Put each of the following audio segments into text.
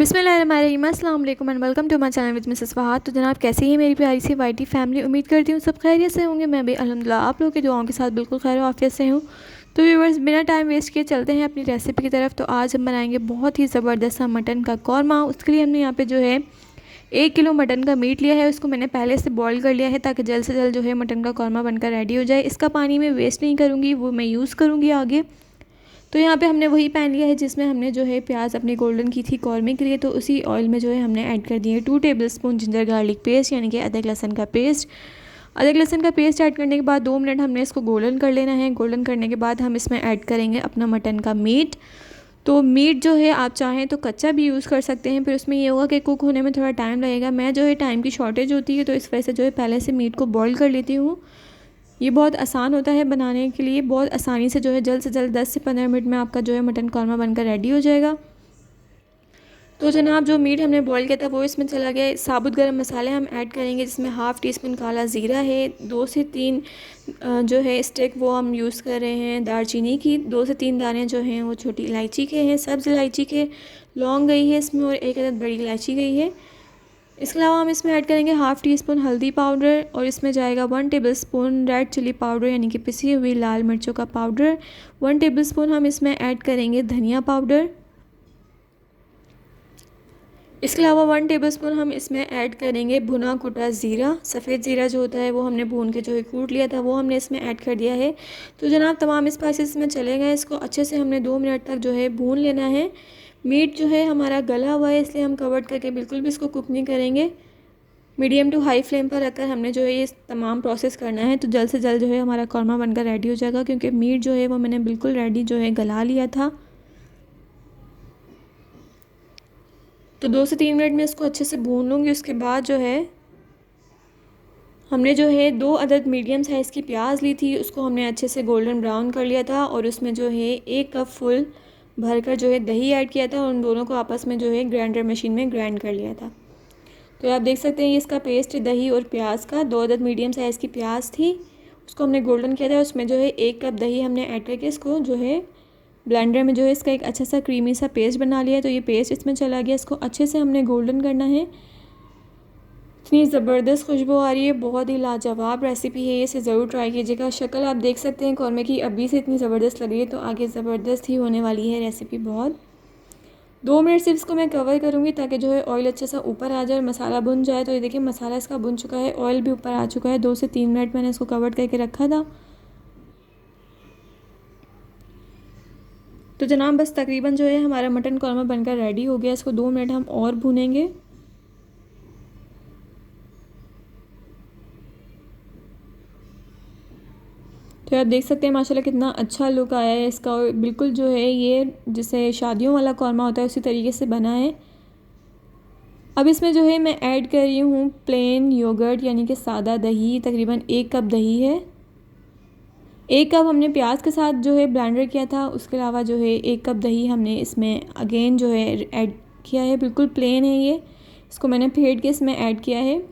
बिस्मिल्लाहिर्रहमानिर्रहीम, अस्सलाम वालेकुम and welcome to my channel with Mrs Fahad. तो जनाब कैसी है मेरी प्यारी सी वाइटी फैमिली। उम्मीद करती हूँ सब खैरियत से होंगे। मैं भी अल्हम्दुलिल्लाह आप लोगों की दुआओं के साथ बिल्कुल खैर आफियत से हूँ। तो व्यूअर्स, बिना टाइम वेस्ट किए चलते हैं अपनी रेसिपी की तरफ। तो आज हम बनाएंगे बहुत ही ज़बरदस्त सा मटन का कौरमा। उसके लिए हमने यहाँ पर जो है 1 किलो मटन का मीट लिया है। उसको मैंने पहले से बॉईल कर लिया है ताकि जल्द से जल्द जो है मटन का कौरमा बनकर रेडी हो जाए। इसका पानी मैं वेस्ट नहीं करूँगी, वो मैं यूज़ करूँगी आगे। तो यहाँ पे हमने वही पैन लिया है जिसमें हमने जो है प्याज अपनी गोल्डन की थी कौरमे के लिए। तो उसी ऑयल में जो है हमने ऐड कर दिए 2 टेबलस्पून जिंजर गार्लिक पेस्ट, यानी कि अदरक लहसुन का पेस्ट। अदरक लहसुन का पेस्ट ऐड करने के बाद 2 मिनट हमने इसको गोल्डन कर लेना है। गोल्डन करने के बाद हम इसमें ऐड करेंगे अपना मटन का मीट। तो मीट जो है आप चाहें तो कच्चा भी यूज़ कर सकते हैं, फिर उसमें ये होगा कि कुक होने में थोड़ा टाइम लगेगा। मैं जो है टाइम की शॉर्टेज होती है तो इस वजह से जो है पहले से मीट को बॉईल कर लेती हूँ। ये बहुत आसान होता है बनाने के लिए, बहुत आसानी से जल्द 10 से 15 मिनट में आपका जो है मटन कौरमा बनकर रेडी हो जाएगा। तो जनाब जो मीट हमने बॉईल किया था वो इसमें चला गया। साबुत गरम मसाले हम ऐड करेंगे जिसमें हाफ़ टी स्पून काला ज़ीरा है, 2 से 3 जो है स्टिक वो हम यूज़ कर रहे हैं दालचीनी की, 2 से 3 दाने जो हैं वो छोटी इलायची के हैं, सब्ज़ इलायची के, लौंग गई है इसमें और 1 अदद बड़ी इलायची गई है। इसके अलावा हम इसमें ऐड करेंगे हाफ़ टी स्पून हल्दी पाउडर और इसमें जाएगा 1 टेबलस्पून रेड चिली पाउडर, यानी कि पिसी हुई लाल मिर्चों का पाउडर। 1 टेबलस्पून हम इसमें ऐड करेंगे धनिया पाउडर। इसके अलावा 1 टेबलस्पून हम इसमें ऐड करेंगे भुना कुटा ज़ीरा। सफ़ेद ज़ीरा जो होता है वो हमने भून के जो है कूट लिया था, वो हमने इसमें ऐड कर दिया है। तो जनाब तमाम स्पाइसेस में चले गए, इसको अच्छे से हमने 2 मिनट तक जो है भून लेना है। मीट जो है हमारा गला हुआ है इसलिए हम कवर करके बिल्कुल भी इसको कुक नहीं करेंगे। मीडियम टू हाई फ्लेम पर रखकर हमने जो है ये तमाम प्रोसेस करना है। तो जल्द से जल्द जो है हमारा कौरमा बनकर रेडी हो जाएगा, क्योंकि मीट जो है वो मैंने बिल्कुल रेडी जो है गला लिया था। तो 2 से 3 मिनट में इसको अच्छे से भून लूँगी। उसके बाद जो है हमने जो है 2 अदद मीडियम साइज़ की प्याज ली थी, उसको हमने अच्छे से गोल्डन ब्राउन कर लिया था और उसमें जो है 1 कप फुल भरकर जो है दही ऐड किया था और उन दोनों को आपस में जो है ग्राइंडर मशीन में ग्राइंड कर लिया था। तो आप देख सकते हैं ये इसका पेस्ट दही और प्याज का। 2 अदद मीडियम साइज़ की प्याज थी, उसको हमने गोल्डन किया था। उसमें जो है 1 कप दही हमने ऐड करके इसको जो है ब्लेंडर में जो है इसका एक अच्छा सा क्रीमी सा पेस्ट बना लिया। तो ये पेस्ट इसमें चला गया, इसको अच्छे से हमने गोल्डन करना है। इतनी ज़बरदस्त खुशबू आ रही है, बहुत ही लाजवाब रेसिपी है, इसे ज़रूर ट्राई कीजिएगा। शक्ल आप देख सकते हैं कौरमे की अभी से इतनी ज़बरदस्त लग रही है, तो आगे ज़बरदस्त ही होने वाली है रेसिपी बहुत। 2 मिनट सिर्फ इसको मैं कवर करूँगी ताकि जो है ऑयल अच्छे से ऊपर आ जाए और मसाला भुन जाए। तो ये देखिए मसाला इसका भुन चुका है, ऑयल भी ऊपर आ चुका है। 2 से 3 मिनट मैंने इसको कवर करके रखा था। तो जनाब बस तकरीबन जो है हमारा मटन कौरमा बनकर रेडी हो गया। इसको 2 मिनट हम और भूनेंगे। तो आप देख सकते हैं माशाल्लाह कितना अच्छा लुक आया है इसका, और बिल्कुल जो है ये जैसे शादियों वाला कौरमा होता है उसी तरीके से बना है। अब इसमें जो है मैं ऐड कर रही हूँ प्लेन योगर्ट, यानी कि सादा दही। तकरीबन 1 कप दही है। 1 कप हमने प्याज के साथ जो है ब्लेंडर किया था। उसके अलावा जो है 1 कप दही हमने इसमें अगेन जो है ऐड किया है। बिल्कुल प्लेन है ये, इसको मैंने फेंट के इसमें ऐड किया है।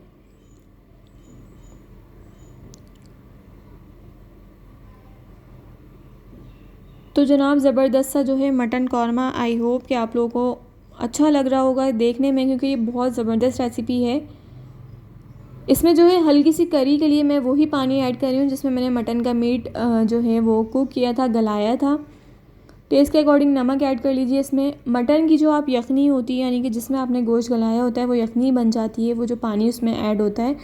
तो जनाब ज़बरदस्त सा जो है मटन कौरमा, आई होप कि आप लोगों को अच्छा लग रहा होगा देखने में, क्योंकि ये बहुत ज़बरदस्त रेसिपी है। इसमें जो है हल्की सी करी के लिए मैं वही पानी ऐड कर रही हूँ जिसमें मैंने मटन का मीट जो है वो कुक किया था, गलाया था। टेस्ट के अकॉर्डिंग नमक ऐड कर लीजिए। इसमें मटन की जो आप यखनी होती है, यानी कि जिसमें आपने गोश्त गलाया होता है, वो यखनी बन जाती है, वो जो पानी उसमें ऐड होता है।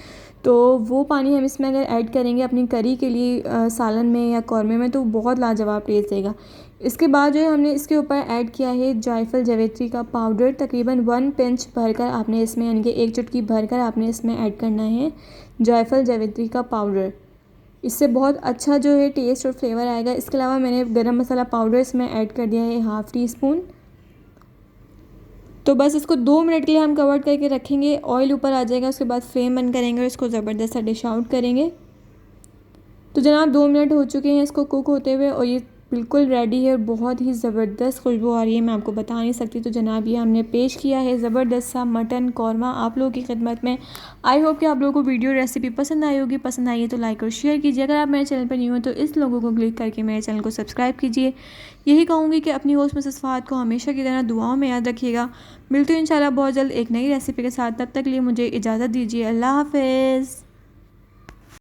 तो वो पानी हम इसमें अगर ऐड करेंगे अपनी करी के लिए सालन में या कौरमे में, तो बहुत लाजवाब टेस्ट देगा। इसके बाद जो है हमने इसके ऊपर ऐड किया है जायफल जावित्री का पाउडर। तकरीबन 1 पिंच भरकर आपने इसमें, यानी कि 1 चुटकी भरकर आपने इसमें ऐड करना है जायफल जावित्री का पाउडर। इससे बहुत अच्छा जो है टेस्ट और फ्लेवर आएगा। इसके अलावा मैंने गरम मसाला पाउडर इसमें ऐड कर दिया है हाफ़ टी स्पून। तो बस इसको 2 मिनट के लिए हम कवर करके रखेंगे। ऑयल ऊपर आ जाएगा, उसके बाद फ्लेम बंद करेंगे और इसको ज़बरदस्त सा डिश आउट करेंगे। तो जनाब 2 मिनट हो चुके हैं इसको कुक होते हुए, और ये बिल्कुल रेडी है और बहुत ही ज़बरदस्त खुशबू आ रही है, मैं आपको बता नहीं सकती। तो जनाब ये हमने पेश किया है ज़बरदस्त सा मटन कौरमा आप लोगों की खिदमत में। आई होप कि आप लोगों को वीडियो रेसिपी पसंद आई होगी। पसंद आई है तो लाइक और शेयर कीजिए। अगर आप मेरे चैनल पर न्यू हो तो इस लोगों को क्लिक करके मेरे चैनल को सब्सक्राइब कीजिए। यही कहूँगी कि अपनी होस्ट मिसेस फहद को हमेशा की तरह दुआओं में याद रखिएगा। मिलते हैं इंशाल्लाह बहुत जल्द एक नई रेसिपी के साथ। तब तक लिए मुझे इजाज़त दीजिए। अल्लाह हाफ़िज़।